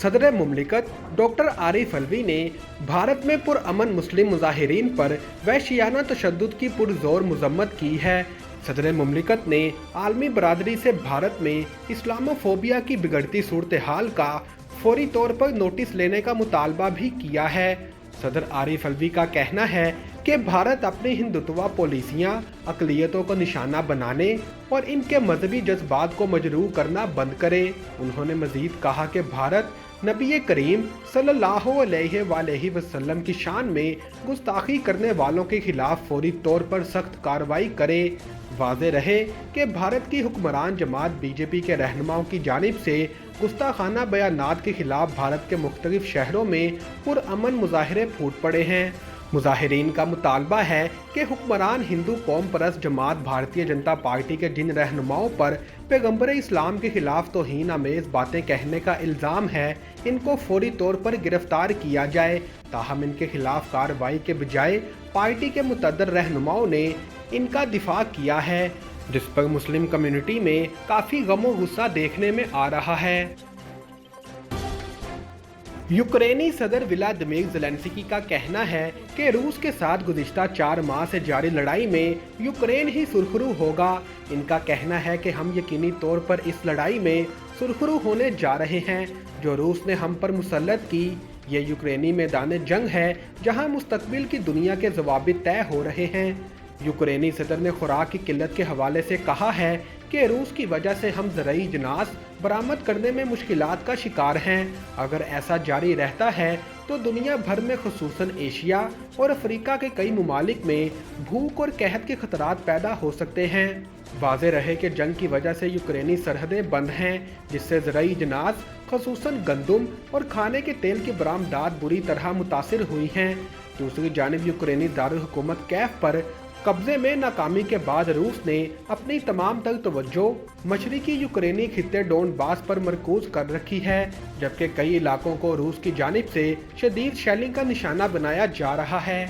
सदर मुमलिकत डॉक्टर आरिफ अलवी ने भारत में पुरअमन मुस्लिम मुजाहिरीन पर वहशियाना तशद्दुद की पुरजोर मजम्मत की है। सदर मुमलिकत ने आलमी बरादरी से भारत में इस्लामोफोबिया की बिगड़ती सूरत हाल का फौरी तौर पर नोटिस लेने का मुतालबा भी किया है। सदर आरिफ अलवी का कहना है कि भारत अपनी हिंदुत्वा पॉलिसियाँ अक़लियतों को निशाना बनाने और इनके मजहबी जज्बात को मजरूह करना बंद करे। उन्होंने मजीद कहा कि भारत नबी करीम सल्लल्लाहु अलैहि वसल्लम की शान में गुस्ताखी करने वालों के खिलाफ फौरी तौर पर सख्त कार्रवाई करे। वाज़े रहे कि भारत की हुक्मरान जमात बीजेपी के रहनुमाओं की जानिब से गुस्ताखाना बयानात के खिलाफ भारत के मुख्तलिफ शहरों में पुरअमन मुजाहरे फूट पड़े हैं। मुजाहिरीन का मुतालबा है कि हुक्मरान हिंदू कौम परस्त जमात भारतीय जनता पार्टी के जिन रहनुमाओं पर पैगम्बर इस्लाम के खिलाफ तौहीन आमेज़ बातें कहने का इल्ज़ाम है, इनको फौरी तौर पर गिरफ्तार किया जाए। ताहम इनके खिलाफ कार्रवाई के बजाय पार्टी के मुतअद्दिद रहनुमाओं ने इनका दिफा किया है, जिस पर मुस्लिम कम्युनिटी में काफ़ी गम और गुस्सा देखने में आ रहा है। यूक्रेनी सदर व्लादिमीर ज़ेलेंस्की का कहना है कि रूस के साथ गुज़िश्ता 4 माह से जारी लड़ाई में यूक्रेन ही सुरखरू होगा। इनका कहना है कि हम यकीनी तौर पर इस लड़ाई में सुरखरू होने जा रहे हैं जो रूस ने हम पर मुसल्लत की। ये यूक्रेनी मैदान जंग है जहां मुस्तकबिल की दुनिया के जवाब तय हो रहे हैं। यूक्रेनी सदर ने खुराक की किल्लत के हवाले से कहा है कि रूस की वजह से हम ज़रूरी जिनास बरामद करने में मुश्किलात का शिकार हैं। अगर ऐसा जारी रहता है तो दुनिया भर में खुसूसन एशिया और अफ्रीका के कई ममालिक में भूख और कहत के खतरात पैदा हो सकते हैं। वाज़े रहे कि जंग की वजह से यूक्रेनी सरहदें बंद हैं, जिससे ज़रूरी जिनास खुसूसन गंदम और खाने के तेल की बरामदात बुरी तरह मुतासिर हुई हैं। दूसरी जानिब यूक्रेनी दारुल हुकूमत कैफ पर कब्जे में नाकामी के बाद रूस ने अपनी तमाम तर तवज्जो मशरिकी यूक्रेनी खित्ते डोनबास पर मरकूज कर रखी है, जबकि कई इलाकों को रूस की जानिब से शदीद शेलिंग का निशाना बनाया जा रहा है।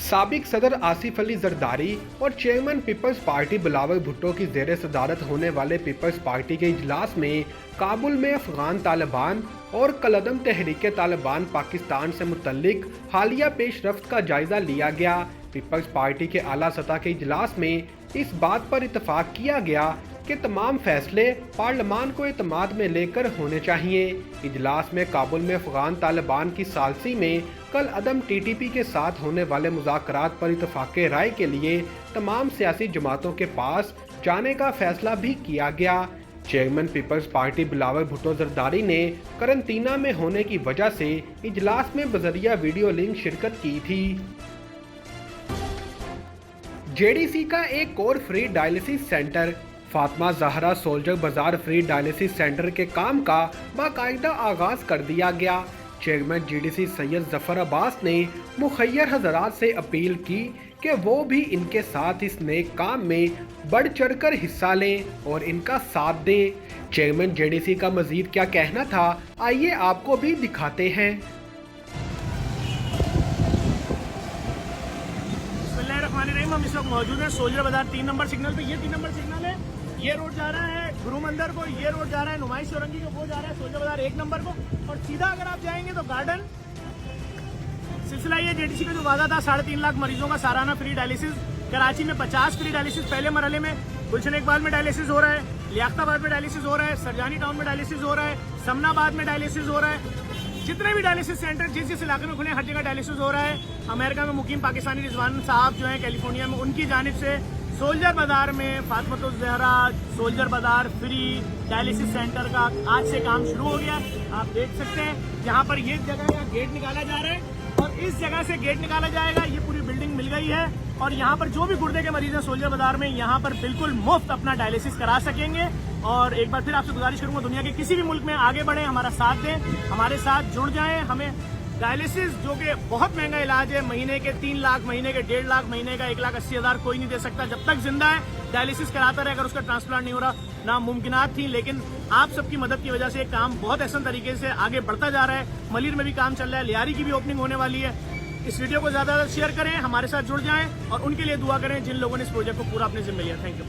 साबिक सदर आसिफ अली जरदारी और chairman Peoples Party Bilawal Bhutto की ज़ेर सदारत होने वाले पीपल्स पार्टी के इजलास में काबुल में अफगान तालिबान और कलअदम तहरीक तालिबान पाकिस्तान से मुतल्लिक हालिया पेशरफ्त का जायजा लिया गया। पीपल्स पार्टी के आला सतह के इजलास में इस बात पर इतफाक किया गया कि तमाम फैसले पार्लियामान को एतमाद में लेकर होने चाहिए। इजलास में काबुल में अफगान तालिबान की सालसी में कल अदम टीटीपी के साथ होने वाले मुज़ाकरात पर इतफाक़े राय के लिए तमाम सियासी जमातों के पास जाने का फैसला भी किया गया। Chairman Peoples Party Bilawal Bhutto Zardari ने करंतना में होने की वजह से इजलास में बजरिया वीडियो लिंक शिरकत की थी। जेडीसी का एक और free dialysis centre Fatima Zahra Soldier Bazaar free dialysis centre के काम का बाकायदा आगाज कर दिया गया। चेयरमैन जीडीसी सैयद जफर अब्बास ने मुखय्यर हजरात से अपील की कि वो भी इनके साथ इस नेक काम में बढ़ चढ़कर हिस्सा लें और इनका साथ दें। चेयरमैन जेडीसी का मजीद क्या कहना था, आइए आपको भी दिखाते हैं। हम इस वक्त मौजूद हैं सोल्जर बाजार 3 नंबर सिग्नल पे। ये 3 नंबर सिग्नल है, ये रोड जा रहा है गुरु मंदिर को, ये रोड जा रहा है नुमाइश चौरंगी को, वो जा रहा है सोल्जर बाजार 1 नंबर को, और सीधा अगर आप जाएंगे तो गार्डन सिलसिला ये जेडीसी का जो वादा था 3.5 लाख मरीजों का सालाना फ्री डायलिसिस। कराची में 50 फ्री डायलिसिस पहले मरहले में, गुलशन इकबाल में डायलिसिस हो रहा है, लियाकताबाद में डायलिसिस हो रहा है, सरजानी टाउन में डायलिसिस हो रहा है, समनाबाद में डायलिसिस हो रहा है। जितने भी डायलिसिस सेंटर जिस जिस इलाके में खुले हर जगह डायलिसिस हो रहा है। अमेरिका में मुकीम पाकिस्तानी रिजवान साहब जो हैं कैलिफोर्निया में, उनकी जानिब से सोल्जर बाजार में Fatima Zahra Soldier Bazaar free dialysis centre का आज से काम शुरू हो गया। आप देख सकते हैं यहाँ पर ये जगह का गेट निकाला जा रहा है और इस जगह से गेट निकाला जाएगा। ये पूरी बिल्डिंग मिल गई है और यहाँ पर जो भी गुर्दे के मरीज हैं सोल्जर बाजार में, यहाँ पर बिल्कुल मुफ्त अपना डायलिसिस करा सकेंगे। और एक बार फिर आपसे गुजारिश करूंगा, दुनिया के किसी भी मुल्क में आगे बढ़े, हमारा साथ दें, हमारे साथ जुड़ जाएं। हमें डायलिसिस जो कि बहुत महंगा इलाज है, महीने के 3 लाख, महीने के 1.5 लाख, महीने का 1,80,000 कोई नहीं दे सकता। जब तक जिंदा है डायलिसिस कराता रहे, अगर उसका ट्रांसप्लांट नहीं हो रहा, नामुमकिनात थी। लेकिन आप सबकी मदद की वजह से काम बहुत आसान तरीके से आगे बढ़ता जा रहा है। मलिर में भी काम चल रहा है, लियारी की भी ओपनिंग होने वाली है। इस वीडियो को ज़्यादा शेयर करें, हमारे साथ जुड़ जाएं और उनके लिए दुआ करें जिन लोगों ने इस प्रोजेक्ट को पूरा अपने जिम्मे लिया। Thank you.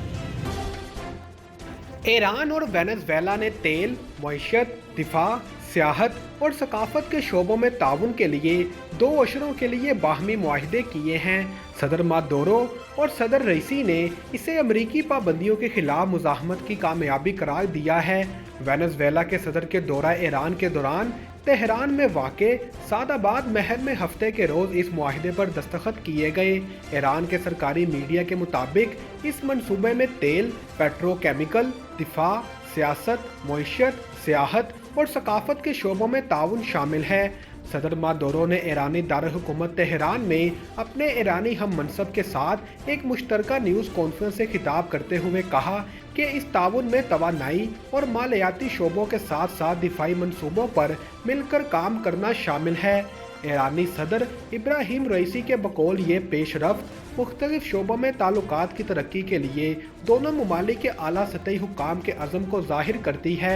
ईरान और वेनेजुएला ने तेल, मईशत, दिफा, सियाहत और सकाफत के शोबों में ताउन के लिए 2 अशरों के लिए बाहमी मुआहदे किए हैं। सदर मादुरो और सदर रईसी ने इसे अमरीकी पाबंदियों के खिलाफ मुज़ाहमत की कामयाबी करार दिया है। वेनेजुएला के सदर के दौरा ईरान के दौरान तेहरान में वाक़े सादाबाद महल में हफ्ते के रोज़ इस मुआहदे पर दस्तखत किए गए। ईरान के सरकारी मीडिया के मुताबिक इस मंसूबे में तेल, पेट्रोकेमिकल, दिफा, सियासत, मईशत, सियाहत और सकाफत के शोबों में ताउन शामिल है। सदर मादुरो ने ईरानी दारुल-हुकूमत तेहरान में अपने ईरानी हम मनसब के साथ एक मुश्तरका न्यूज़ कॉन्फ्रेंस से खिताब करते हुए कहा कि इस ताउन में तवानाई और मालियाती शोबों के साथ साथ दिफाई मंसूबों पर मिलकर काम करना शामिल है। ईरानी सदर इब्राहिम रईसी के बकौल ये पेशरफ्त मुख्तलिफ शोबों में ताल्लुकात की तरक्की के लिए दोनों ममालिक के आला सतही हुक्काम के अज़म को जाहिर करती है।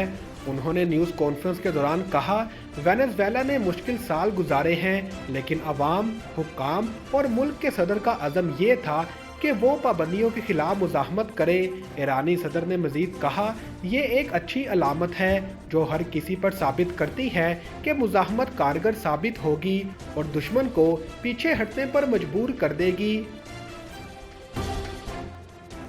उन्होंने न्यूज़ कॉन्फ्रेंस के दौरान कहा, वेनेजुएला ने मुश्किल साल गुजारे हैं, लेकिन अवाम, हुक्काम और मुल्क के सदर का अज़म ये था कि वो पाबंदियों के खिलाफ मुज़ाहमत करे। ईरानी सदर ने मज़ीद कहा, ये एक अच्छी अलामत है जो हर किसी पर साबित करती है कि मुज़ाहमत कारगर साबित होगी और दुश्मन को पीछे हटने पर मजबूर कर देगी।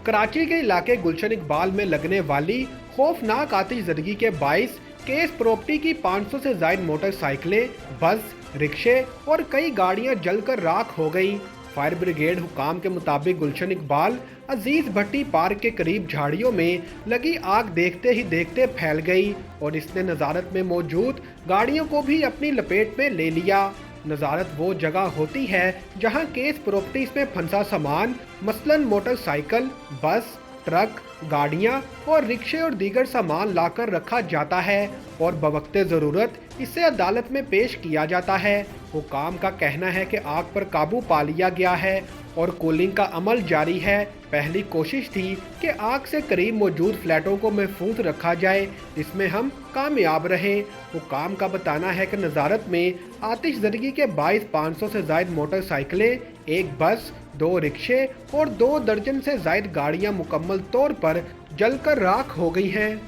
कराची के इलाके गुलशन इकबाल में लगने वाली खौफनाक आतिशज़दगी के बाइस केस प्रॉपर्टी की 500 से ज़ायद मोटरसाइकिलें, बस, रिक्शे और कई गाड़ियां जलकर राख हो गई। फायर ब्रिगेड हुकाम के मुताबिक गुलशन इकबाल अजीज भट्टी पार्क के करीब झाड़ियों में लगी आग देखते ही देखते फैल गई और इसने नज़ारत में मौजूद गाड़ियों को भी अपनी लपेट में ले लिया। नज़ारत वो जगह होती है जहां केस प्रॉपर्टीज में फंसा सामान मसलन मोटरसाइकिल, बस, ट्रक, गाड़ियां और रिक्शे और दीगर सामान लाकर रखा जाता है और बवक्ते ज़रूरत इसे अदालत में पेश किया जाता है। हुकाम का कहना है कि आग पर काबू पा लिया गया है और कूलिंग का अमल जारी है। पहली कोशिश थी कि आग से करीब मौजूद फ्लैटों को महफूज रखा जाए, जिसमें हम कामयाब रहे। हुकाम का बताना है कि नज़ारत में आतिशज़दगी के बाइस 500 से ज़ायद मोटरसाइकिलें, एक बस, 2 रिक्शे और 2 दर्जन से ज़ायद गाड़ियां मुकम्मल तौर पर जलकर राख हो गई हैं।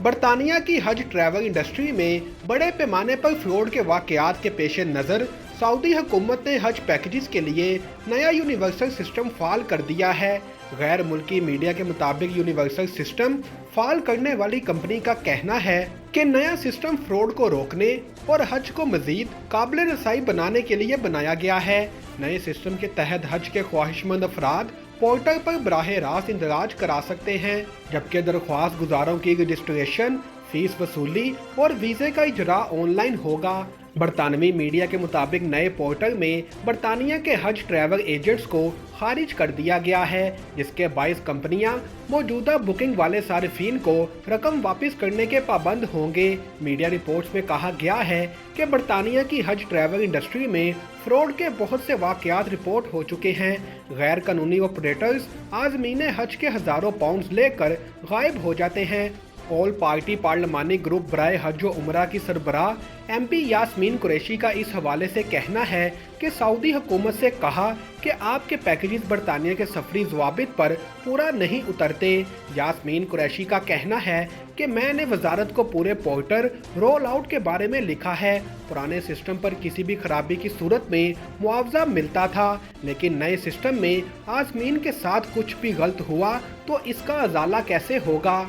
बरतानिया की हज ट्रैवल इंडस्ट्री में बड़े पैमाने पर फ्रॉड के वाक़यात के पेश नज़र सऊदी हुकूमत ने हज पैकेजेस के लिए नया यूनिवर्सल सिस्टम फाल कर दिया है। गैर मुल्की मीडिया के मुताबिक यूनिवर्सल सिस्टम फाल करने वाली कंपनी का कहना है कि नया सिस्टम फ्रॉड को रोकने और हज को मजीद काबिल रसाई बनाने के लिए बनाया गया है। नए सिस्टम के तहत हज के ख्वाहिशमंद अफराद पोर्टल पर बराह रास्त इंदराज करा सकते हैं, जबकि दरख्वास्त गुजारों की रजिस्ट्रेशन, फीस वसूली और वीज़े का इजरा ऑनलाइन होगा। बरतानवी मीडिया के मुताबिक नए पोर्टल में बरतानिया के हज ट्रैवल एजेंट्स को खारिज कर दिया गया है, जिसके 22 कंपनियां मौजूदा बुकिंग वाले सारिफीन को रकम वापस करने के पाबंद होंगे। मीडिया रिपोर्ट्स में कहा गया है कि बरतानिया की हज ट्रैवल इंडस्ट्री में फ्रॉड के बहुत से वाक़यात रिपोर्ट हो चुके हैं। गैर कानूनी ऑपरेटर्स आज़मीन हज के हज़ारों पाउंड्स लेकर गायब हो जाते हैं। ऑल पार्टी पार्लिमानी ग्रुप बराए हज व उमरा की सरबराह MP यास्मीन कुरैशी का इस हवाले से कहना है कि सऊदी हुकूमत से कहा कि आपके पैकेजेस बरतानिया के सफरी ज़वाबित पर पूरा नहीं उतरते। यास्मीन कुरैशी का कहना है कि मैंने वजारत को पूरे पोर्टल रोल आउट के बारे में लिखा है। पुराने सिस्टम पर किसी भी खराबी की सूरत में मुआवजा मिलता था, लेकिन नए सिस्टम में आज़मीन के साथ कुछ भी गलत हुआ तो इसका अजाला कैसे होगा।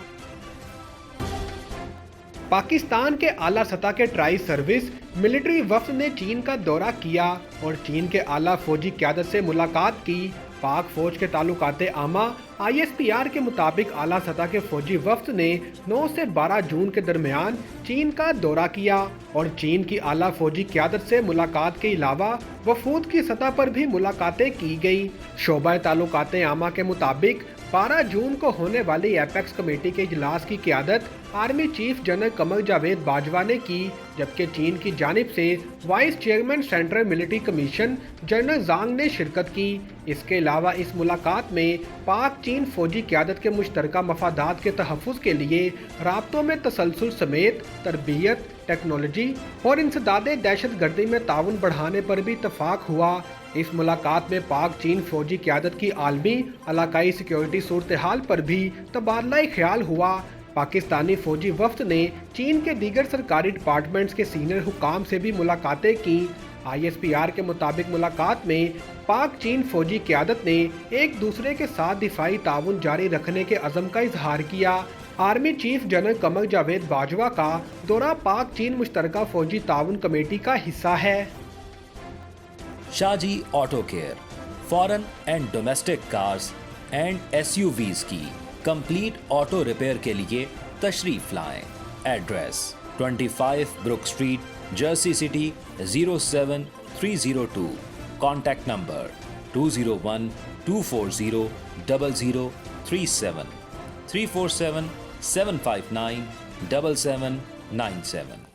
पाकिस्तान के आला सतह के ट्राई सर्विस मिलिट्री वफ्द ने चीन का दौरा किया और चीन के आला फौजी क़यादत से मुलाकात की। पाक फौज के ताल्लुकाते आमा ISPR के मुताबिक आला सतह के फौजी वफ्द ने 9 से 12 जून के दरमियान चीन का दौरा किया और चीन की आला फौजी क़यादत से मुलाकात के अलावा वफूद की सतह पर भी मुलाकातें की गई। शोबा ताल्लुकाते आमा के मुताबिक 12 जून को होने वाली एपेक्स कमेटी के इजलास की क़यादत army chief general Qamar Javed Bajwa ने की, जबकि चीन की जानिब से vice chairman central military commission general Zhang ने शिरकत की। इसके अलावा इस मुलाकात में पाक चीन फौजी क़यादत के मुश्तरका मफादात के तहफ़्फ़ुज़ के लिए राब्तों में तसलसल समेत तरबियत, टेक्नोलॉजी और इंसदाद दहशत गर्दी में ताउन बढ़ाने पर भी इत्तफाक हुआ। इस मुलाकात में पाक चीन फौजी क़यादत की आलमी इलाकाई सिक्योरिटी सूरत हाल पर भी तबादला ख्याल हुआ। पाकिस्तानी फौजी वफ्द ने चीन के दीगर सरकारी डिपार्टमेंट्स के सीनियर हुकाम से भी मुलाकातें की। ISPR के मुताबिक मुलाकात में पाक चीन फौजी क़यादत ने एक दूसरे के साथ दिफाई ताउन जारी रखने के अज़म का इजहार किया। Army chief general Qamar Javed Bajwa का दौरा पाक चीन मुश्तरका फौजी ताउन कमेटी का हिस्सा है। Shaji auto care, foreign and domestic cars and SUVs की कंप्लीट ऑटो रिपेयर के लिए तशरीफ लाएं। Address 25 Brook Street, Jersey City 07302। Contact number 201-240-0037 347-759-7797।